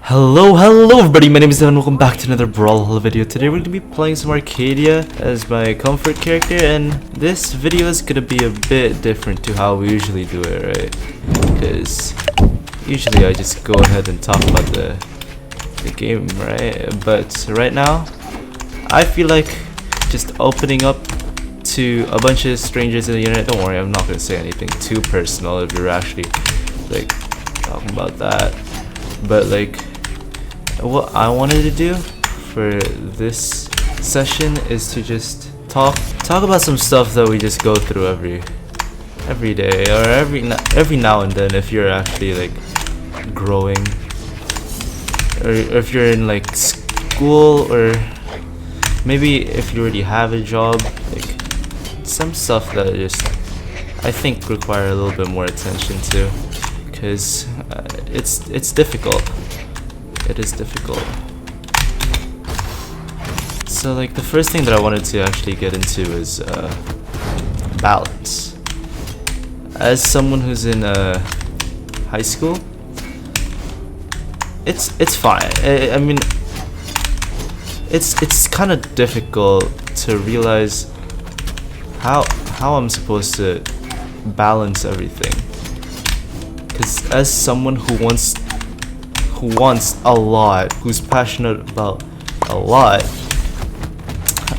Hello everybody, my name is Dan and welcome back to another Brawlhalla video. Today we're going to be playing some Arcadia as my comfort character, and this video is going to be a bit different to how we usually do it, right? Because usually I just go ahead and talk about the game, right? But right now, I feel like just opening up to a bunch of strangers on the internet. Don't worry, I'm not going to say anything too personal if you're actually like talking about that. But like, what I wanted to do for this session is to just talk about some stuff that we just go through every day or every now and then, if you're actually like growing, or if you're in like school, or maybe if you already have a job. Like some stuff that just I think require a little bit more attention to, because it's difficult. It is difficult. So like the first thing that I wanted to actually get into is balance. As someone who's in high school, it's fine. I mean, it's kind of difficult to realize how I'm supposed to balance everything. Because as someone who wants a lot, who's passionate about a lot,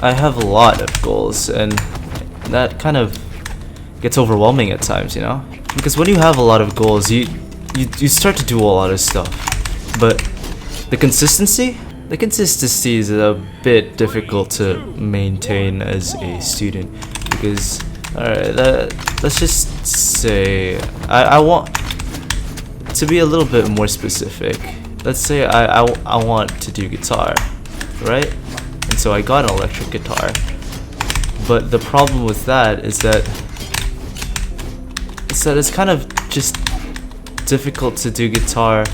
I have a lot of goals, and that kind of gets overwhelming at times, you know? Because when you have a lot of goals, you start to do a lot of stuff, but the consistency is a bit difficult to maintain as a student. Because alright, let's just say I want to be a little bit more specific. Let's say I want to do guitar, right? And so I got an electric guitar. But the problem with that is that it's kind of just difficult to do guitar.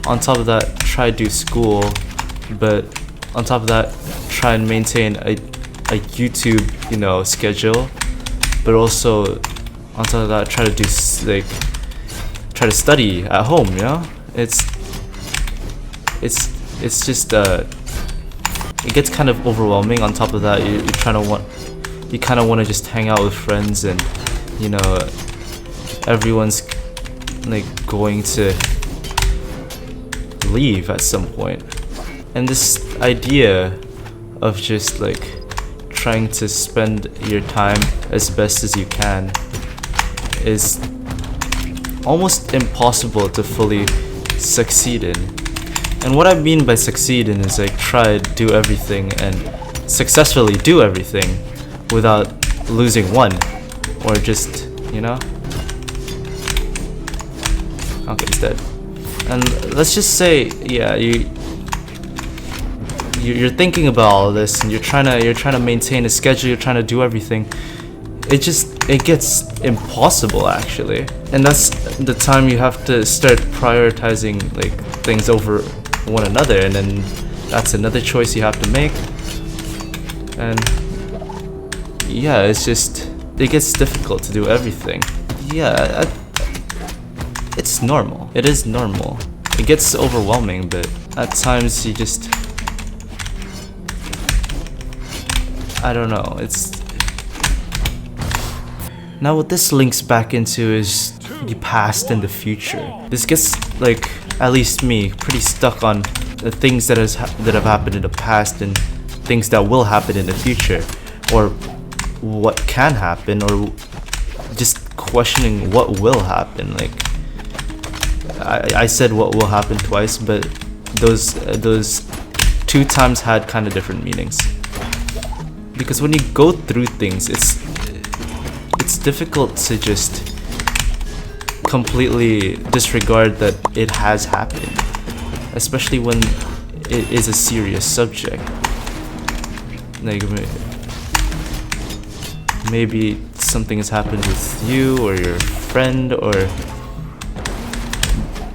On top of that, try to do school, but on top of that, try and maintain a YouTube, you know, schedule. But also on top of that, try to study at home, you know? It's just it gets kind of overwhelming. On top of that, you kind of want to just hang out with friends, and you know, everyone's like going to leave at some point. And this idea of just like trying to spend your time as best as you can is almost impossible to fully succeed in. And what I mean by succeed in is like try to do everything and successfully do everything without losing one, or just, you know? Okay, it's dead. And let's just say, yeah, you're thinking about all this, and you're trying to maintain a schedule, you're trying to do everything. It gets impossible, actually. And that's the time you have to start prioritizing like things over one another, and then that's another choice you have to make. And yeah, it gets difficult to do everything. Yeah, it's normal. It is normal. It gets overwhelming, but at times you just, I don't know, now what this links back into is the past and the future. This gets, like, at least me, pretty stuck on the things that have happened in the past and things that will happen in the future, or what can happen, or just questioning what will happen. Like, I said what will happen twice, but those two times had kind of different meanings. Because when you go through things, it's difficult to just completely disregard that it has happened, especially when it is a serious subject. Like maybe something has happened with you or your friend, or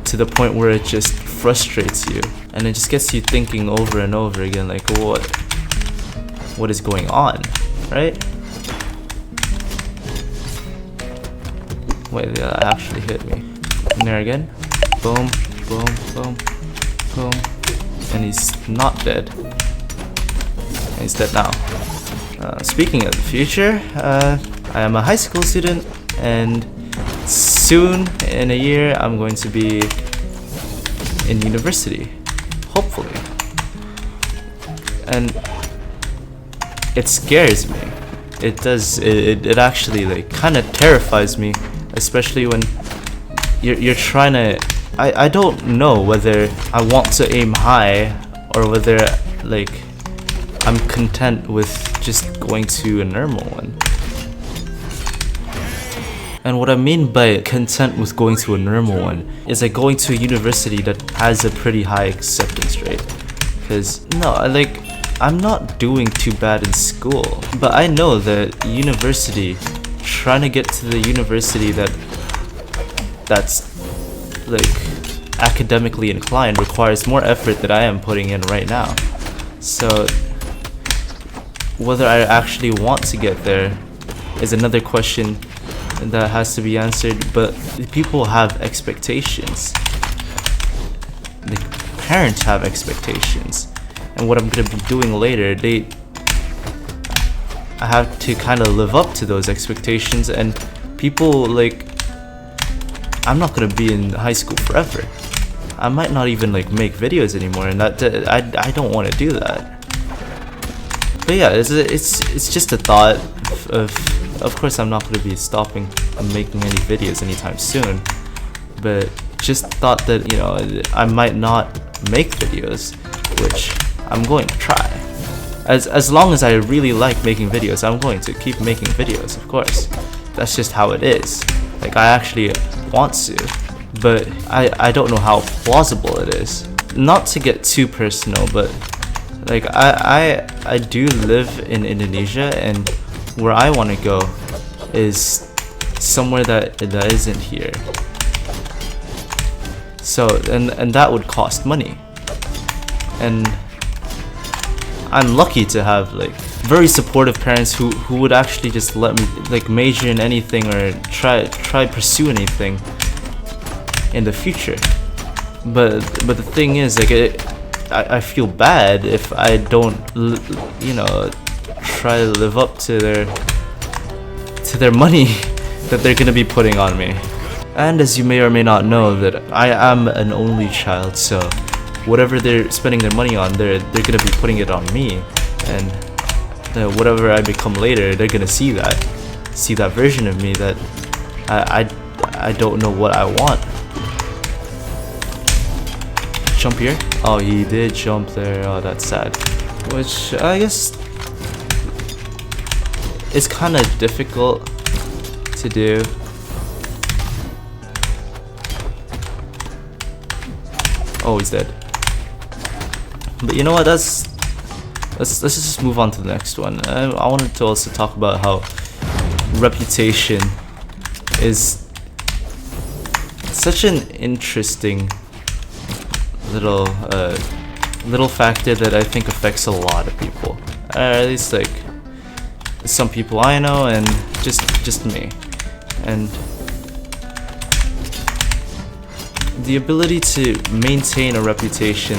to the point where it just frustrates you, and it just gets you thinking over and over again, like what is going on, right? Wait, that actually hit me. And there again. Boom, boom, boom. Boom. And he's not dead. And he's dead now. Speaking of the future, I am a high school student, and soon, in a year, I'm going to be in university. Hopefully. And it scares me. It does. It actually like kind of terrifies me, especially when you're trying to. I don't know whether I want to aim high or whether like I'm content with just going to a normal one. And what I mean by content with going to a normal one is like going to a university that has a pretty high acceptance rate. Because no, I'm not doing too bad in school, but I know that university, trying to get to the university that's like academically inclined requires more effort than I am putting in right now. So whether I actually want to get there is another question that has to be answered, but people have expectations. The parents have expectations, and what I'm gonna be doing later, I have to kind of live up to those expectations, and people like, I'm not gonna be in high school forever. I might not even like make videos anymore, and I don't want to do that. But yeah, it's just a thought of course I'm not going to be stopping making any videos anytime soon, but just thought that, you know, I might not make videos, which I'm going to try. As long as I really like making videos, I'm going to keep making videos, of course. That's just how it is. Like, I actually want to, but I don't know how plausible it is. Not to get too personal, but like I do live in Indonesia, and where I want to go is somewhere that isn't here. So and that would cost money, and I'm lucky to have like very supportive parents who would actually just let me like major in anything or try pursue anything in the future. But the thing is, like, I feel bad if I don't, you know, try to live up to their money that they're gonna be putting on me. And as you may or may not know, that I am an only child, so whatever they're spending their money on, they're gonna be putting it on me, and whatever I become later, they're gonna see that version of me that I don't know what I want. Jump here? Oh, he did jump there. Oh, that's sad. Which I guess is kind of difficult to do. Oh, he's dead. But you know what? Let's just move on to the next one. I wanted to also talk about how reputation is such an interesting little factor that I think affects a lot of people, at least like some people I know, and just me. And the ability to maintain a reputation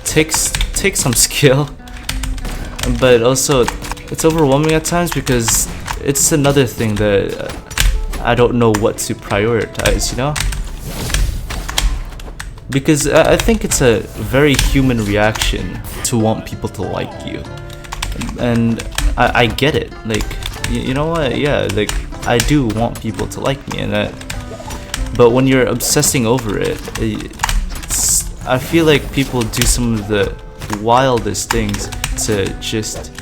takes some skill, but also it's overwhelming at times, because it's another thing that I don't know what to prioritize, you know? Because I think it's a very human reaction to want people to like you, and I get it. Like, you know what? Yeah, like I do want people to like me, and but when you're obsessing over it, I feel like people do some of the wildest things to just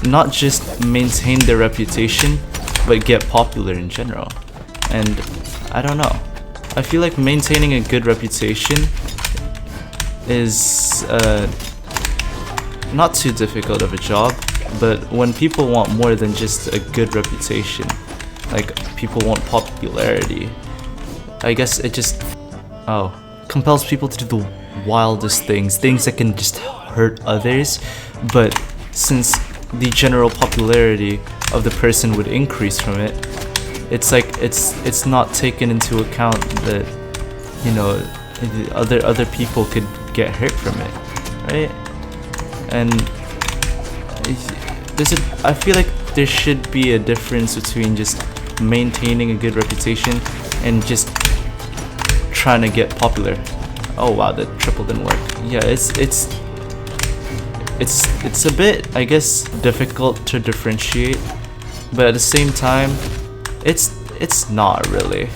not just maintain their reputation, but get popular in general. And I don't know. I feel like maintaining a good reputation is not too difficult of a job, but when people want more than just a good reputation, like people want popularity, I guess it just compels people to do the wildest things that can just hurt others. But since the general popularity of the person would increase from it, it's like it's not taken into account that, you know, other people could get hurt from it, right? And I feel like there should be a difference between just maintaining a good reputation and just trying to get popular. Oh wow, the triple didn't work. Yeah, it's a bit, I guess, difficult to differentiate, but at the same time, it's not really.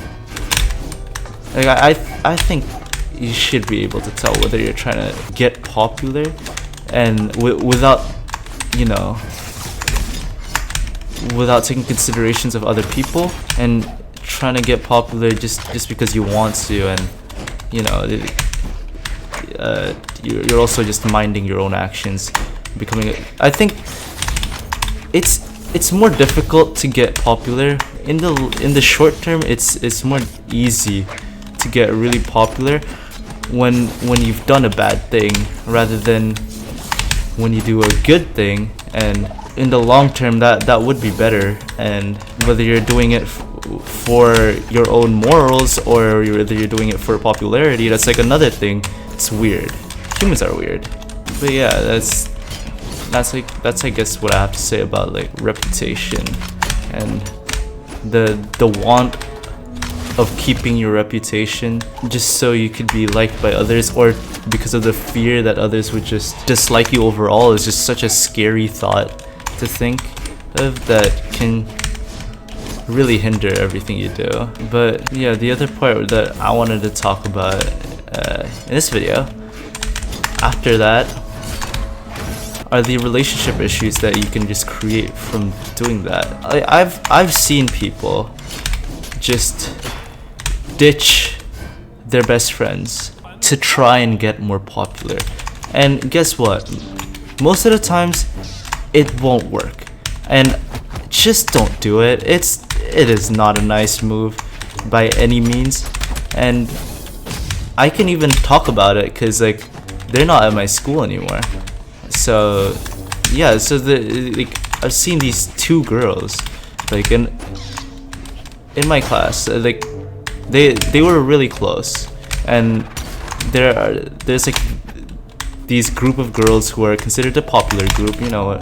Like I think you should be able to tell whether you're trying to get popular and without, you know, without taking considerations of other people, and trying to get popular just because you want to, and you know, you're also just minding your own actions, becoming I think it's more difficult to get popular in the short term. It's more easy to get really popular when you've done a bad thing rather than when you do a good thing. And in the long term, that would be better. And whether you're doing it for your own morals or whether you're doing it for popularity, that's like another thing. It's weird. Humans are weird. But yeah, that's I guess what I have to say about like reputation and the want of keeping your reputation just so you could be liked by others, or because of the fear that others would just dislike you overall, is just such a scary thought to think of, that can really hinder everything you do. But yeah, the other part that I wanted to talk about in this video after that are the relationship issues that you can just create from doing that. I've seen people just ditch their best friends to try and get more popular, and guess what? Most of the times it won't work, and just don't do it. It is not a nice move by any means, and I can even talk about it because like they're not at my school anymore. So yeah, so I've seen these two girls like in my class, like they were really close, and there's like these group of girls who are considered a popular group, you know,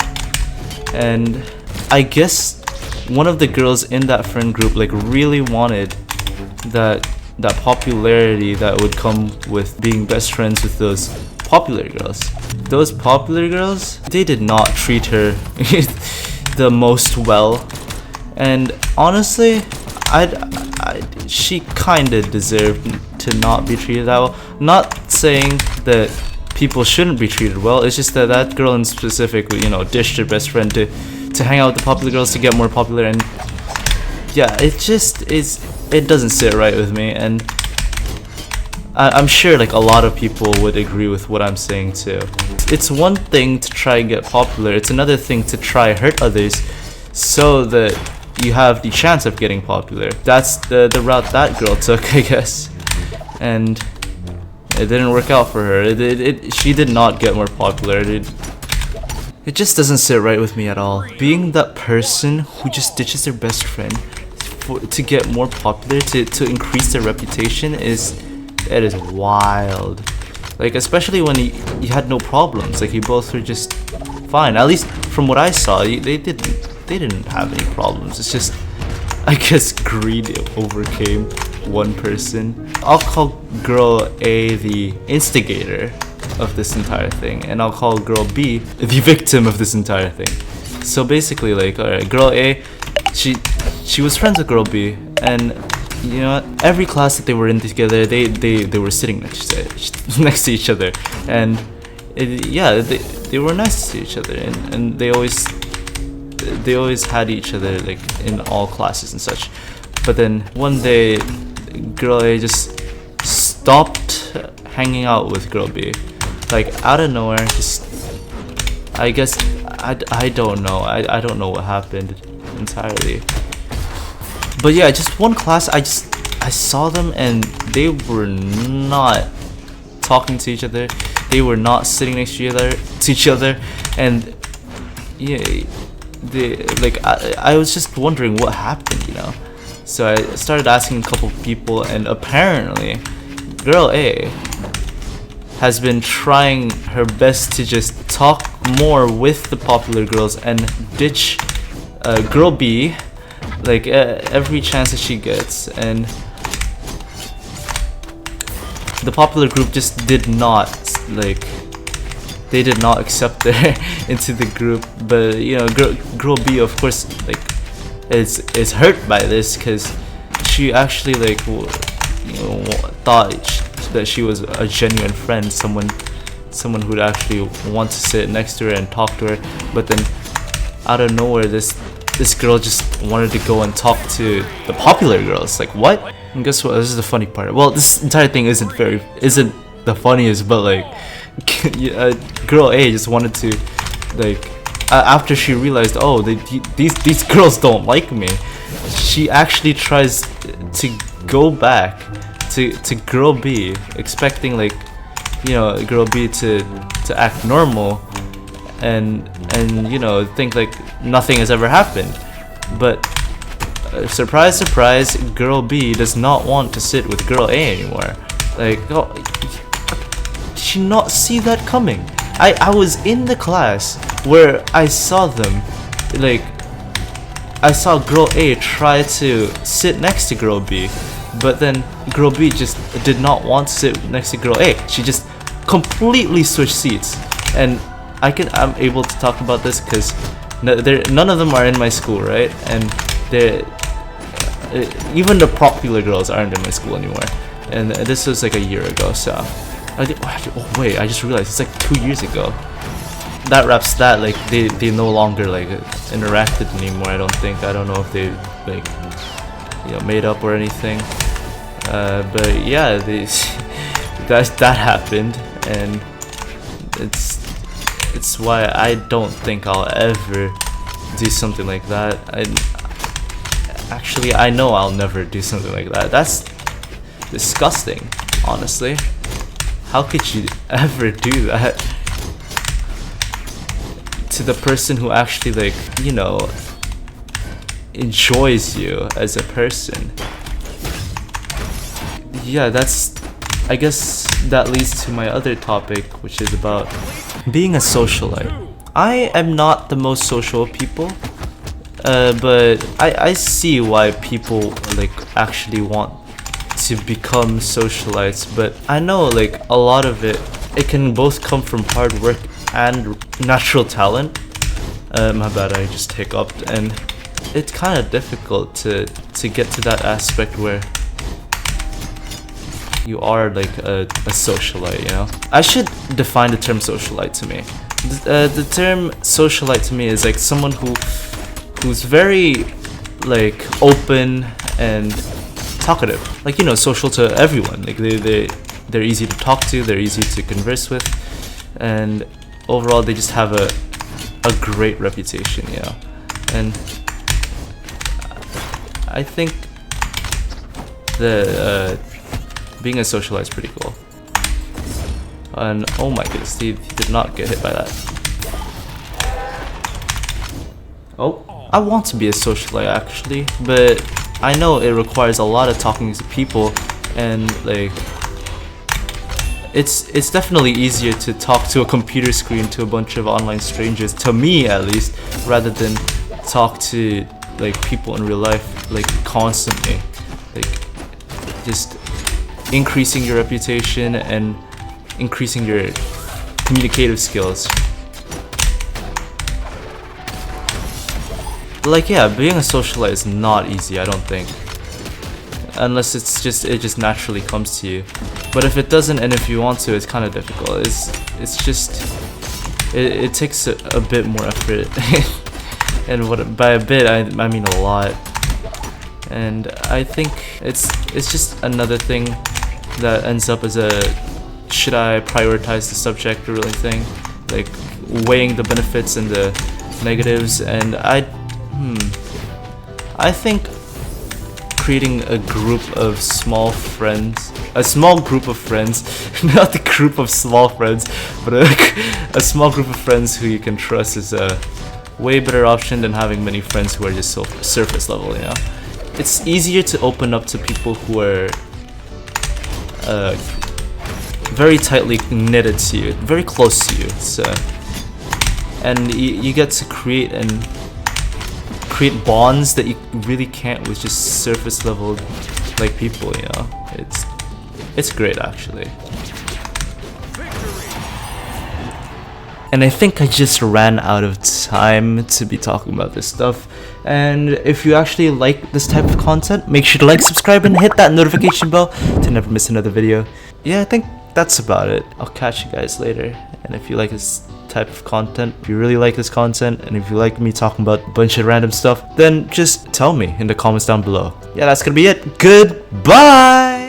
and I guess one of the girls in that friend group like really wanted that popularity that would come with being best friends with those popular girls. Those popular girls, they did not treat her the most well, and honestly, she kinda deserved to not be treated that well. Not saying that people shouldn't be treated well, it's just that girl in specific, you know, ditched her best friend to hang out with the popular girls to get more popular, and yeah, it doesn't sit right with me, and I'm sure like a lot of people would agree with what I'm saying too. It's one thing to try and get popular, it's another thing to try hurt others so that you have the chance of getting popular. That's the route that girl took, I guess, and it didn't work out for her. She did not get more popular. It just doesn't sit right with me at all. Being that person who just ditches their best friend to get more popular, to increase their reputation, is wild. Like, especially when you had no problems, like you both were just fine. At least from what I saw, they didn't have any problems. It's just, I guess, greed overcame one person. I'll call girl A the instigator of this entire thing, and I'll call girl B the victim of this entire thing. So basically, like, alright, girl A, she was friends with girl B, and you know what? Every class that they were in together, they were sitting next to each other, and they were nice to each other, and they always had each other like in all classes and such. But then one day, girl A just stopped hanging out with girl B, like out of nowhere. Just, I guess, I don't know. I don't know what happened entirely. But yeah, just one class, I saw them and they were not talking to each other. They were not sitting next to each other, and yeah, I was just wondering what happened, you know. So I started asking a couple people, and apparently girl A has been trying her best to just talk more with the popular girls and ditch girl B like every chance that she gets, and the popular group just did not like, they did not accept her into the group. But you know, girl B of course like is hurt by this, because she actually like thought that she was a genuine friend, someone who would actually want to sit next to her and talk to her. But then out of nowhere, this girl just wanted to go and talk to the popular girls. Like, what? And guess what? This is the funny part. Well, this entire thing isn't the funniest, but like girl A just wanted to like after she realized, oh, these girls don't like me, she actually tries to go back to girl B, expecting like, you know, girl B to act normal and you know, think like nothing has ever happened. But surprise, surprise, girl B does not want to sit with girl A anymore. Like, oh, did she not see that coming? I was in the class where I saw them, like, I saw girl A try to sit next to girl B, but then girl B just did not want to sit next to girl A. She just completely switched seats. And I'm able to talk about this because none of them are in my school, right? And even the popular girls aren't in my school anymore. And this was like a year ago, so oh wait, I just realized it's like 2 years ago. That wraps that. Like they no longer like interacted anymore. I don't know if they like, you know, made up or anything. But yeah, that happened, and it's why I don't think I'll ever do something like that. I know I'll never do something like that. That's disgusting, honestly. How could you ever do that to the person who actually, like, you know, enjoys you as a person? Yeah, I guess that leads to my other topic, which is about being a socialite. I am not the most social of people, but I see why people like actually want to become socialites. But I know like a lot of it can both come from hard work and natural talent. My bad, I just hiccuped. And it's kind of difficult to get to that aspect where you are like a socialite, you know? I should define the term socialite to me. The term socialite to me is like someone who's very like open and talkative, like, you know, social to everyone. Like they're easy to talk to, they're easy to converse with, and overall they just have a great reputation, you know? And I think being a socialite is pretty cool. And oh my goodness, he did not get hit by that. Oh, I want to be a socialite actually, but I know it requires a lot of talking to people, and like it's definitely easier to talk to a computer screen to a bunch of online strangers, to me at least, rather than talk to like people in real life like constantly. Like just increasing your reputation and increasing your communicative skills. Like, yeah, being a socialite is not easy, I don't think, unless it just naturally comes to you. But if it doesn't, and if you want to, it's kind of difficult. It takes a bit more effort. And by a bit I mean a lot. And I think it's just another thing that ends up as a should I prioritize the subject really thing, like weighing the benefits and the negatives. And I think creating a group of small friends, a small group of friends, not the group of small friends, but a small group of friends who you can trust is a way better option than having many friends who are just surface level, you know? It's easier to open up to people who are very tightly knitted to you, very close to you. So, and you get to create bonds that you really can't with just surface level like people. You know, it's great actually. And I think I just ran out of time to be talking about this stuff. And if you actually like this type of content, make sure to like, subscribe, and hit that notification bell to never miss another video. Yeah, I think that's about it. I'll catch you guys later. And if you like this type of content, if you really like this content, and if you like me talking about a bunch of random stuff, then just tell me in the comments down below. Yeah, that's gonna be it. Goodbye!